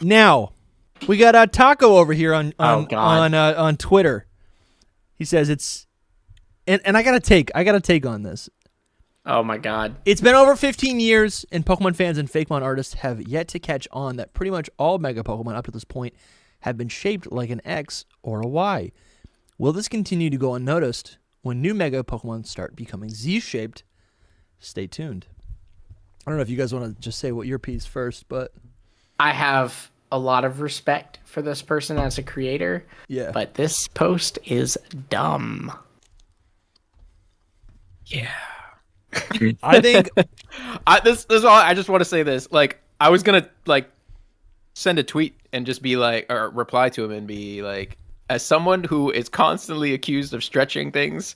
Now, we got Taco over here on Twitter. He says it's, and I got a take on this. Oh my God. It's been over 15 years, and Pokemon fans and Fakemon artists have yet to catch on that pretty much all Mega Pokemon up to this point have been shaped like an X or a Y. Will this continue to go unnoticed when new Mega Pokemon start becoming Z-shaped? Stay tuned. I don't know if you guys want to just say what your piece first, but I have a lot of respect for this person as a creator. Yeah. But this post is dumb. Yeah. I think this is all. I just want to say this. Like, I was gonna send a tweet and just be like, or reply to him and be like, as someone who is constantly accused of stretching things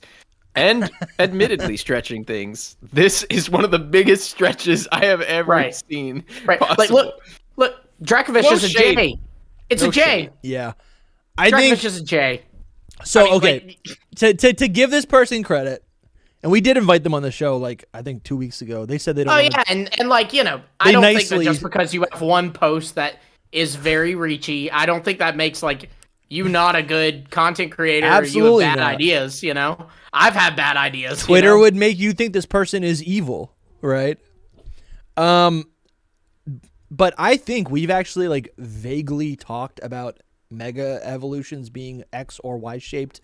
and admittedly stretching things, this is one of the biggest stretches I have ever seen. Right. Possible. Like, look, Dracovish is a J. It's a J. Shade. Yeah. Dracovish is a J. So, okay, to give this person credit, and we did invite them on the show, like, I think 2 weeks ago. They said they don't and like, you know, I don't think that just because you have one post that is very reachy, I don't think that makes, like, you not a good content creator. Absolutely you have bad not. ideas, you know? I've had bad ideas. Twitter would make you think this person is evil, right? But I think we've actually, like, vaguely talked about Mega Evolutions being X or Y shaped.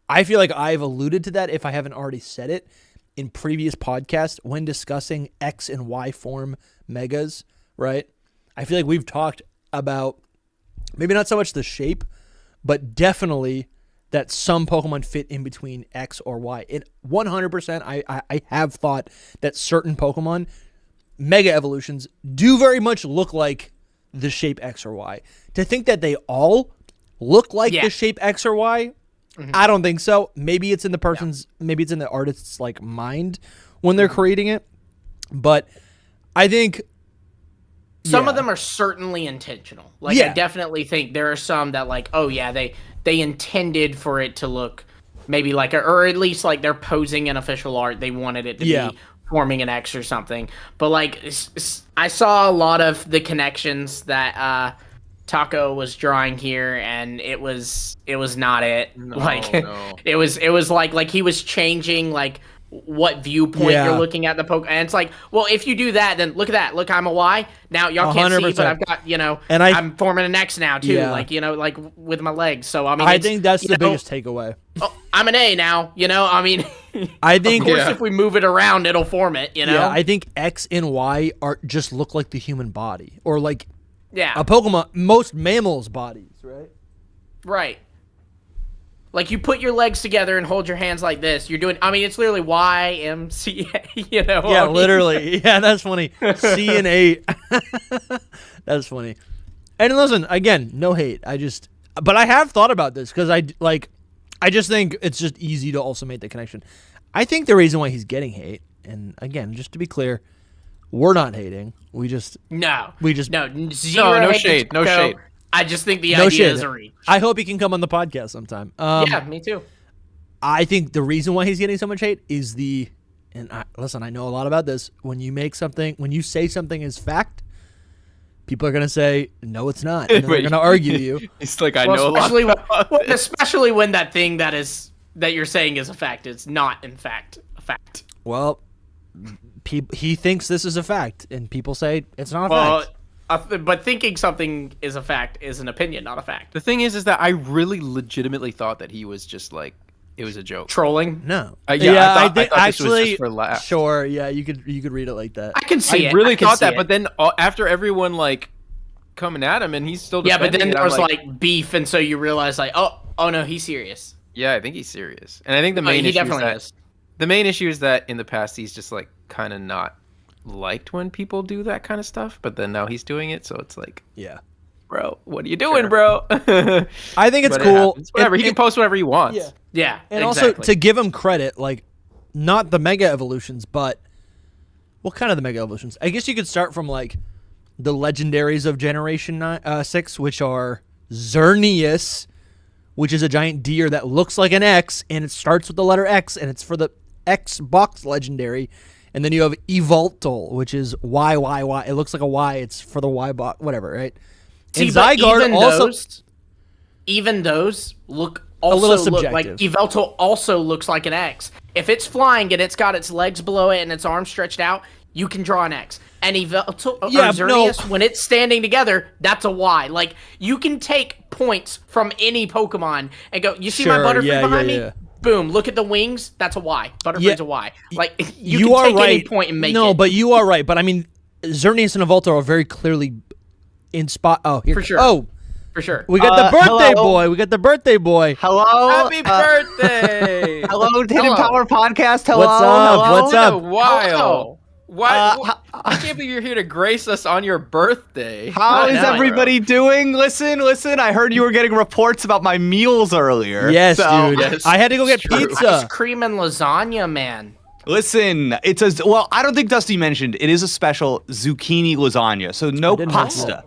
I feel like I've alluded to that, if I haven't already said it, in previous podcasts when discussing X and Y form Megas, right? I feel like we've talked about maybe not so much the shape, but definitely that some Pokemon fit in between X or Y. And 100%, I have thought that certain Pokemon, Mega Evolutions, do very much look like the shape X or Y. To think that they all look like the shape X or Y, I don't think so. Maybe it's in the person's, maybe it's in the artist's like mind when they're creating it. But I think some of them are certainly intentional. Like, I definitely think there are some that, like, oh yeah, they intended for it to look maybe like, or at least like they're posing in official art. They wanted it to be forming an X or something. But like, I saw a lot of the connections that Taco was drawing here, and it was not it. It was like he was changing like what viewpoint you're looking at the Pokemon. And it's like, well, if you do that, then look at that. Look, I'm a Y. Now y'all can't 100%. See, but I've got, you know, and I'm forming an X now too. Like, you know, like with my legs. So I mean, I think that's the biggest takeaway. Oh, I'm an A now. You know, I mean, I think of course if we move it around, it'll form it. You know, I think X and Y are just look like the human body, or like a Pokemon, most mammals' bodies, right? Right. Like, you put your legs together and hold your hands like this. You're doing, I mean, it's literally YMCA, you know? Yeah, literally. Yeah, that's funny. C and A. That's funny. And listen, again, no hate. But I have thought about this because I just think it's just easy to also make the connection. I think the reason why he's getting hate, and again, just to be clear, we're not hating. No shade. No shade. I just think the idea is a reach. I hope he can come on the podcast sometime. Yeah, me too. I think the reason why he's getting so much hate is listen, I know a lot about this. When you say something is fact, people are going to say, no, it's not. And they're going to argue you. It's like, I know a lot about this. Especially when that thing that you're saying is a fact is not, in fact, a fact. Well, he thinks this is a fact, and people say it's not a fact. But thinking something is a fact is an opinion, not a fact. The thing is that I really legitimately thought that he was just like, it was a joke. Trolling? No. I thought actually, this was just for laughs. Sure, yeah, you could read it like that. I can see it. I really thought that, but then after everyone like coming at him and he's still defending but then it, there was like beef, and so you realize like, oh no, he's serious. Yeah, I think he's serious. And I think the main issue is that in the past he's just like kind of not liked when people do that kind of stuff, but then now he's doing it, so it's like, bro, what are you doing, bro? I think it's cool. Whatever, he can post whatever he wants. Yeah, and also to give him credit, like, not the Mega Evolutions, but what kind of the Mega Evolutions? I guess you could start from like the legendaries of Generation 6, which are Xerneas, which is a giant deer that looks like an X, and it starts with the letter X, and it's for the Xbox legendary. And then you have Evoltol, which is YYY. It looks like a Y. It's for the Y box, whatever, right? See, And but Zygarde even also even those look a also little look like subjective. Yveltal also looks like an X. If it's flying and it's got its legs below it and its arms stretched out, you can draw an X. And Yveltal or Xerneas, when it's standing together, that's a Y. Like, you can take points from any Pokemon and go, you see my Butterfree behind me? Boom, look at the wings, that's a Y. Butterfree's a Y. Like, you can take any point and make it. No, but you are right. But I mean, Xerneas and Yveltal are very clearly in spot. Oh, here. For sure. Oh, for sure. we got the birthday hello. boy. We got the birthday boy. Hello. Happy birthday! Hello, Hidden Power Podcast. Hello. What's up? Hello. What's up? Wow. Why? I can't believe you're here to grace us on your birthday. How is everybody doing? Listen. I heard you were getting reports about my meals earlier. Yes, so, dude. Yes, I had to go get true. pizza. Ice cream and lasagna, man. Listen, it's a well. I don't think Dusty mentioned it is a special zucchini lasagna, so no didn't know pasta.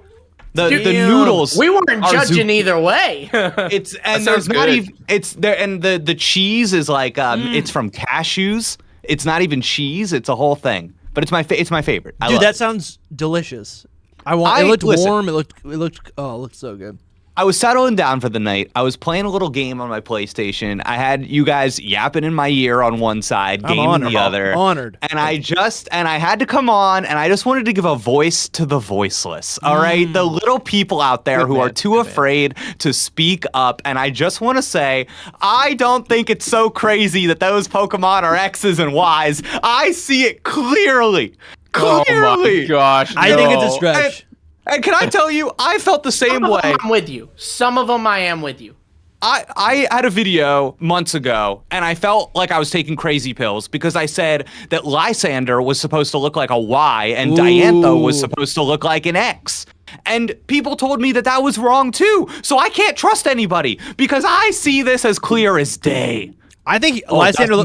The Damn. noodles. We weren't are judging either way. It's and That there's sounds not good. even it's there and the cheese is like it's from cashews. It's not even cheese. It's a whole thing. But it's my favorite. I Dude, love that it. sounds delicious. It looked listen. warm. It looked so good. I was settling down for the night. I was playing a little game on my PlayStation. I had you guys yapping in my ear on one side, I'm game honored. on the other. Honored. And I had to come on, and I just wanted to give a voice to the voiceless. All right, the little people out there who are too afraid to speak up. And I just want to say, I don't think it's so crazy that those Pokemon are X's and Y's. I see it clearly. Clearly. Oh my gosh! I think it's a no. stretch. And can I tell you, I felt the same Some of way. them I'm with you. Some of them I am with you. I had a video months ago, and I felt like I was taking crazy pills because I said that Lysander was supposed to look like a Y and Diantha was supposed to look like an X. And people told me that was wrong too. So I can't trust anybody because I see this as clear as day. I think Lysander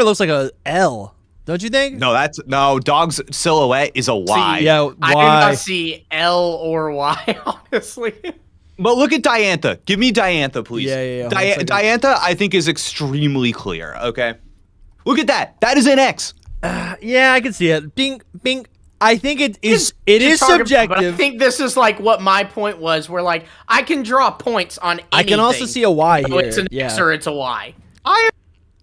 looks like a L. Don't you think? No, Dog's silhouette is a Y. Yeah, I do why? not see L or Y, honestly. But look at Diantha. Give me Diantha, please. Yeah. Diantha, I think, is extremely clear, okay? Look at that. That is an X. Yeah, I can see it. Bing. I think it is Just talking about- subjective. But I think this is like what my point was, where like I can draw points on anything. I can also see a Y So here. it's an X or it's a Y. I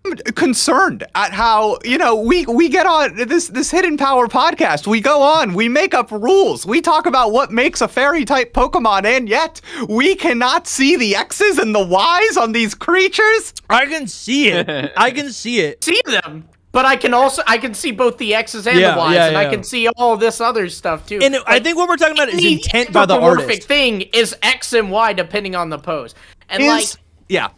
am concerned at how, we get on this Hidden Power podcast. We go on, we make up rules. We talk about what makes a fairy type Pokemon, and yet we cannot see the X's and the Y's on these creatures. I can see it. See them. But I can see both the X's and the Y's, and I can see all this other stuff too. And I think what we're talking about is Any intent by the anthropomorphic artist. thing is X and Y depending on the pose. And Yeah.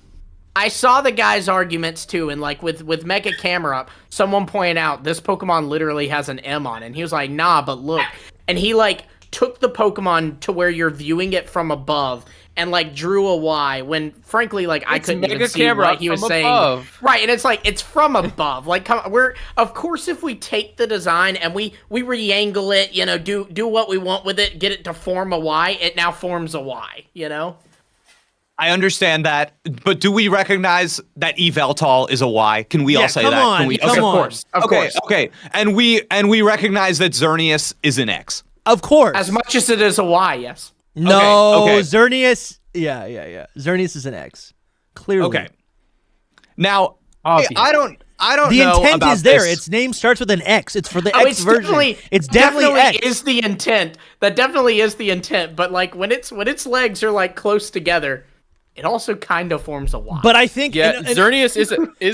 I saw the guy's arguments too, and like with Mega Camera Up, someone pointed out this Pokemon literally has an M on it. And he was like, nah, but look. And he like took the Pokemon to where you're viewing it from above and like drew a Y when frankly like I couldn't even see what he was saying. Above. Right, and it's like it's from above. Like come on, of course if we take the design and we re-angle it, do what we want with it, get it to form a Y, it now forms a Y, I understand that, but do we recognize that Yveltal is a Y? Can we all say come that? on, Can we, come okay. on. Of course. Okay. And we recognize that Xerneas is an X. Of course. As much as it is a Y, yes. No, Okay. Xerneas. Yeah. Xerneas is an X. Clearly. Okay. Now, Obviously. I don't The know intent about is there. this. Its name starts with an X. It's for the Oh, X version. It's definitely X. is the intent. That definitely is the intent. But like when its legs are like close together, it also kind of forms a Y. But I think Xerneas is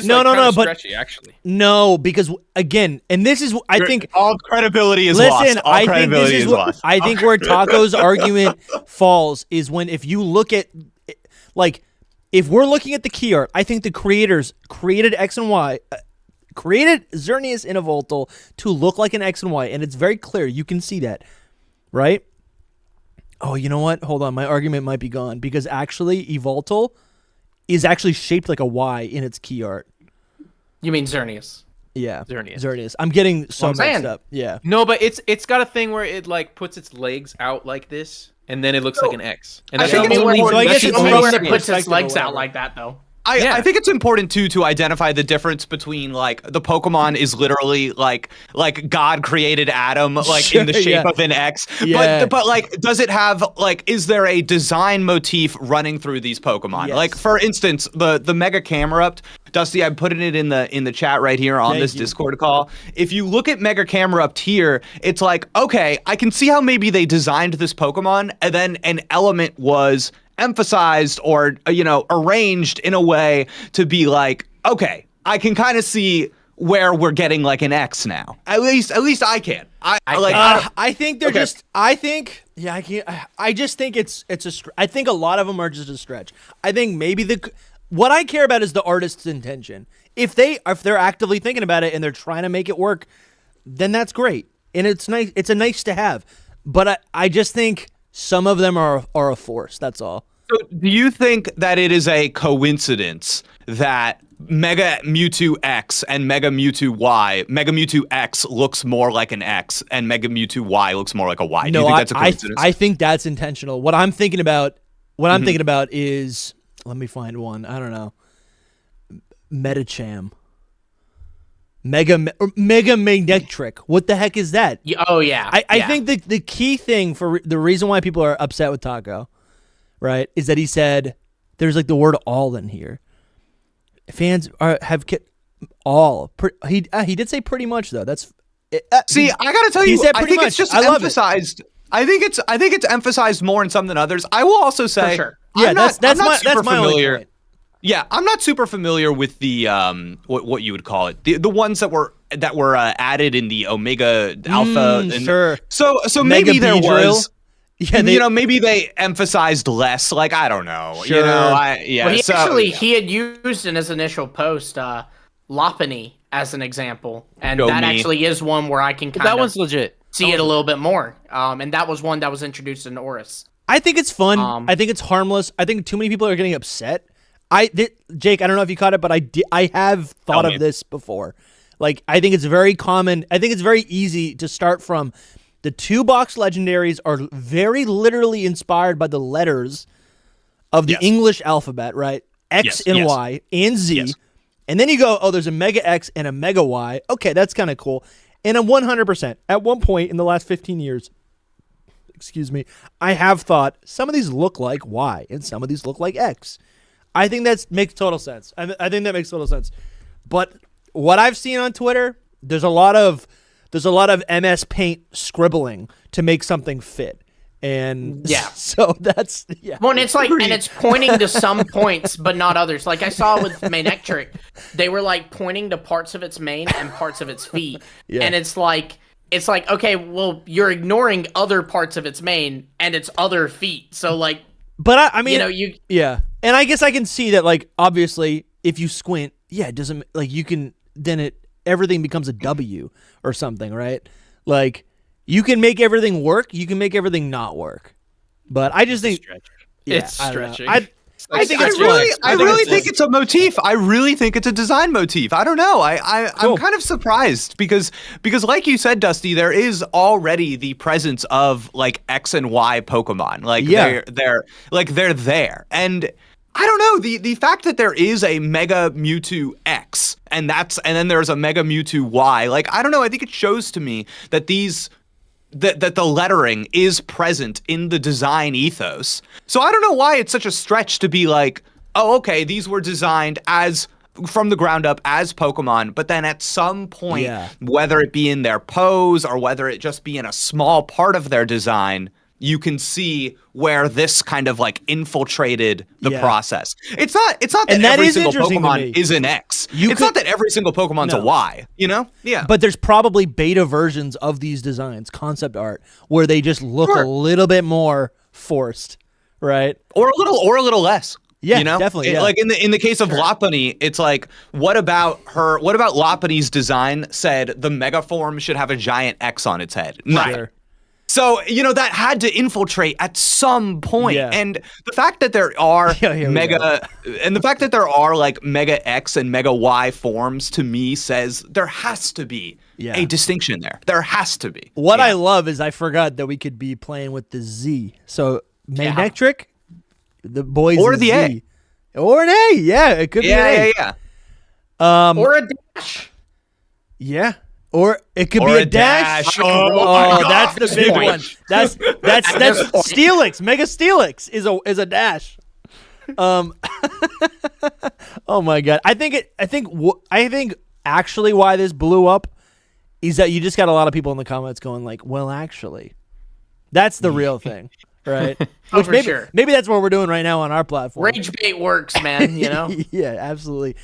No, like, no, kinda no, but- stretchy actually. no, because again, and this is I think all credibility is lost. listen, All I think this credibility is is what lost. I think where Taco's argument falls is when if you look at like if we're looking at the key art, I think the creators created X and Y. Created Xerneas and Yveltal to look like an X and Y, and it's very clear. You can see that, right? Oh, you know what? Hold on. My argument might be gone because actually Yveltal is actually shaped like a Y in its key art. You mean Xerneas? Yeah. Xerneas. I'm getting so Well, I'm mixed saying. up. Yeah. No, but it's got a thing where it like puts its legs out like this, and then it looks like an X. And I that's think the it's only- more- So I that's guess the it's only from where the it puts its perspective or legs out whatever. like that, though. I think it's important too to identify the difference between like the Pokemon is literally like God created Adam like in the shape of an X, but like does it have like is there a design motif running through these Pokemon? Yes. Like for instance, the Mega Camerupt, Dusty, I'm putting it in the chat right here on this Discord call. If you look at Mega Camerupt here, it's like okay, I can see how maybe they designed this Pokemon and then an element was emphasized or arranged in a way to be like okay, I can kind of see where we're getting like an X now. At least I can. I think they're just. I think I can't. I just think it's I think a lot of them are just a stretch. I think maybe what I care about is the artist's intention. If they're actively thinking about it and they're trying to make it work, then that's great and it's nice. It's a nice to have. But I just think some of them are a force. That's all. So do you think that it is a coincidence that Mega Mewtwo X and Mega Mewtwo Y, Mega Mewtwo X looks more like an X and Mega Mewtwo Y looks more like a Y? Do you think that's a coincidence? I think that's intentional. What I'm thinking about is, let me find one. I don't know. Metacham. Mega Magnetric. What the heck is that? Oh yeah. I think the key thing for the reason why people are upset with Taco, right, is that he said there's like the word all in here. Fans have all. He did say pretty much though. That's see. I gotta tell you, I think it's just emphasized. I think it's emphasized more in some than others. I will also say, for sure. Yeah, that's my only point. Yeah, I'm not super familiar with the what you would call it, the ones that were added in the Omega Alpha. Sure. So maybe there was. Yeah, maybe they emphasized less. Like I don't know. Sure. Well, he had used in his initial post Lopunny as an example, and actually is one where I can that one's legit. See it a little bit more. And that was one that was introduced in Oris. I think it's fun. I think it's harmless. I think too many people are getting upset. Jake, I don't know if you caught it, but I have thought of this before. Like, I think it's very common. I think it's very easy to start from the 2-box legendaries are very literally inspired by the letters of the English alphabet, right? X and Y and Z. Yes. And then you go, oh, there's a Mega X and a Mega Y. Okay, that's kind of cool. And 100%, at one point in the last 15 years, I have thought some of these look like Y and some of these look like X. I think that makes total sense. I think that makes total sense. But what I've seen on Twitter, there's a lot of MS Paint scribbling to make something fit. And so that's Well, and it's like, and it's pointing to some points, but not others. Like I saw with Manectric, they were like pointing to parts of its mane and parts of its feet. And it's like, okay, well, you're ignoring other parts of its mane and its other feet. So like, but I mean, and I guess I can see that, like, obviously, if you squint, it doesn't, like, you can, then everything becomes a W or something, right? Like, you can make everything work, you can make everything not work. But I just think, it's stretching. I think it's I really think it's a motif. I really think it's a design motif. I don't know. I'm kind of surprised because like you said, Dusty, there is already the presence of like X and Y Pokemon. Like they're there. And I don't know, the fact that there is a Mega Mewtwo X and then there's a Mega Mewtwo Y, like I don't know, I think it shows to me that that the lettering is present in the design ethos. So I don't know why it's such a stretch to be like, oh, okay, these were designed as from the ground up as Pokemon, but then at some point, whether it be in their pose or whether it just be in a small part of their design, you can see where this kind of like infiltrated the process. It's not that every single Pokemon is an X. It's not that every single Pokemon's a Y, you know? Yeah. But there's probably beta versions of these designs, concept art, where they just look a little bit more forced, right? Or a little less. Yeah, you know? Definitely. Like in the case of Lopunny, it's like, what about Lopunny's design said the Mega form should have a giant X on its head? Right. Sure. So, that had to infiltrate at some point. And the fact that there are and the fact that there are like Mega X and Mega Y forms to me says there has to be a distinction there. There has to be. What I love is I forgot that we could be playing with the Z. So Manectric, the boys or the Z. A. Or an A. Yeah, it could be an A. Yeah. Or a dash. Yeah. Or it could Or be a dash. Oh, that's the big Point. one. That's Steelix. Mega Steelix is a dash. Oh my god. I think actually why this blew up is that you just got a lot of people in the comments going like, well, actually, that's the real thing, right? Which for sure. Maybe that's what we're doing right now on our platform. Rage bait works, man. You know. Yeah, absolutely.